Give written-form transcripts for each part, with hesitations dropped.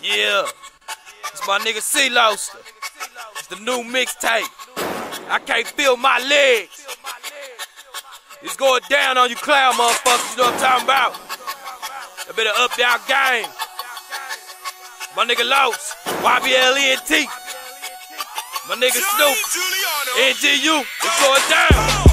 Yeah, it's my nigga C-Loaster. It's the new mixtape. I can't feel my legs. It's going down on you clown motherfuckers, you know what I'm talking about. I better up y'all game. My nigga Los, YBLENT. My nigga Snoop, NGU, it's going down.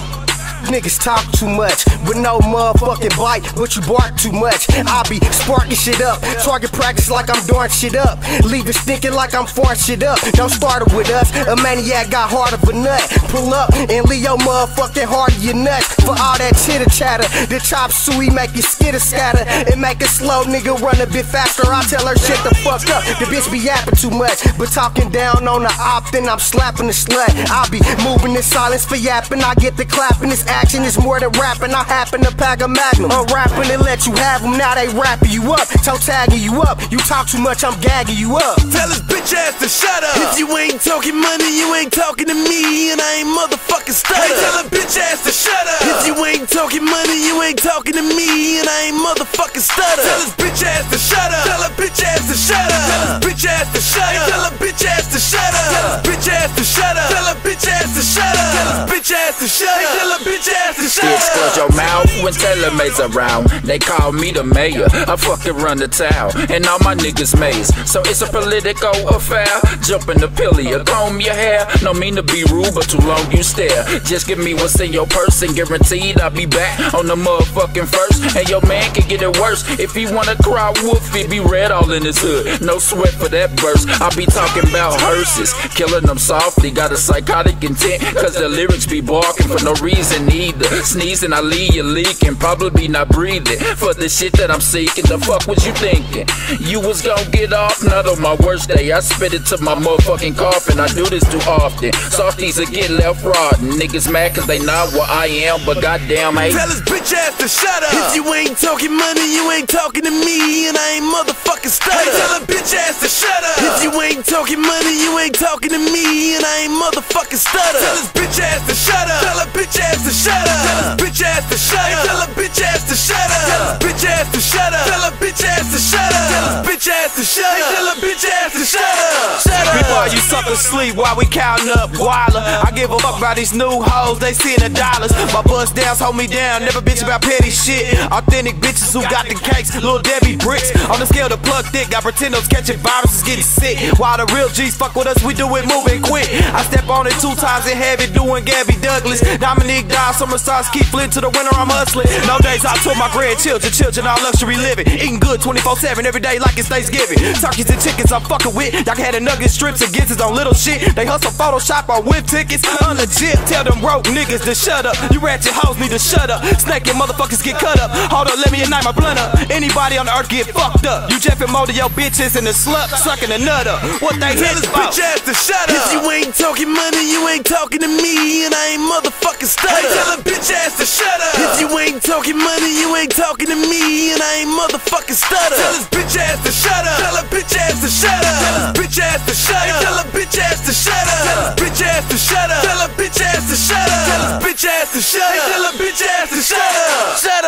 Niggas talk too much, but no motherfucking bite, but you bark too much. I be sparking shit up, target practice like I'm doing shit up, leave it stinking like I'm farting shit up. Don't start it with us, a maniac got hard of a nut. Pull up and leave your motherfucking heart of your nuts. For all that chitter chatter, the chop suey make you skitter scatter, and make a slow nigga run a bit faster. I tell her shit the fuck up, the bitch be yapping too much, but talking down on the op, then I'm slapping the slut. I be moving in silence for yapping, I get the clapping, this action is more than rapping. I happen to pack a magnum, I'm rapping and let you have them. Now they wrapping you up, toe tagging you up. You talk too much, I'm gagging you up. Tell his bitch ass to shut up. If you ain't talking money, you ain't talking to me, and I ain't motherfucking stutter. Hey, tell a bitch ass to shut up. If you ain't talking money, you ain't talking to me, and I ain't motherfucking stutter. Tell his bitch ass to shut up. Tell a bitch ass to shut up. Tell his bitch ass to shut up. Tell a bitch ass to shut up. Tell his bitch ass to shut up. Tell a bitch ass to shut up. Tell his bitch ass to shut up. Tell a bitch ass to shut up. Bitch, close your mouth when Telemate's around. They call me the mayor, I fucking run the town, and all my niggas maze. So it's a political affair. Jump in the pilly or comb your hair. No mean to be rude, but too long you stare. Just give me what's in your purse and guaranteed I'll be back on the motherfucking first. And your man can get it worse if he wanna cry wolf. It be red all in his hood. No sweat for that verse. I be talking about hearses, killing them softly. Got a psychotic intent, cause the lyrics be barking for no reason either. Sneezing, I leave you leaking, probably not breathing for the shit that I'm seeking. The fuck was you thinking? You was gon' get off? Not on my worst day. I spit it to my motherfucking coffin. I do this too often. Softies will get left rotten. Niggas mad cause they not what I am, but goddamn, hey. Tell his bitch ass to shut up. If you ain't talking money, you ain't talking to me, and I ain't motherfucking stutter. Hey, tell a bitch ass to shut up. If you ain't talking money, you ain't talking to me, and I ain't motherfucking stutter. Tell his bitch ass to shut up. Tell a bitch ass to shut up. Tell his bitch ass to shut up. Tell a bitch ass to shut up. Tell his bitch ass to shut up. Tell a bitch ass to shut up. Tell his bitch ass to shut up. Tell a bitch ass to shut up. Shut up. Before you suckers sleep while we counting up Guala. I give a fuck about these new hoes, they seeing the dollars. My bust downs hold me down, never bitch about petty shit. Authentic bitches who got the cakes, little Debbie bricks. On the scale to plug thick, got pretendos catching viruses, getting sick. While the real G's fuck with us, we do it moving quick. I step on it 2 times in heavy, doing Gabby Douglas. Dominique Dye, summer sauce, keep flint to the winter, I'm hustling. No days out to my grandchildren, children all luxury living. Eating good 24/7 every day like it's Thanksgiving. Turkeys and chickens I'm fucking with. Y'all can have the nugget strips and gizzards on little shit. They hustle Photoshop on whip tickets. Unlegit, tell them broke niggas to shut up. You ratchet hoes need to shut up. Snaking motherfuckers get cut up. Hold up, let me ignite my blunt up. Anybody on the earth get fucked up. You jeffing more to your bitches and the slut sucking a nut up. What they tell his bitch ass to shut up. If you ain't talking money, you ain't talking to me, and I ain't motherfucking stutter. Hey, tell a bitch ass to shut up. If you ain't talking money, you ain't talking to me, and I ain't motherfucking stutter. Tell his bitch ass to shut up. Tell a bitch ass to shut up. Tell his bitch ass to shut up. Tell a bitch ass to shut up. Tell his bitch ass to shut up. Tell a bitch ass to shut up. Tell his bitch ass to shut up. Tell a bitch ass to shut up.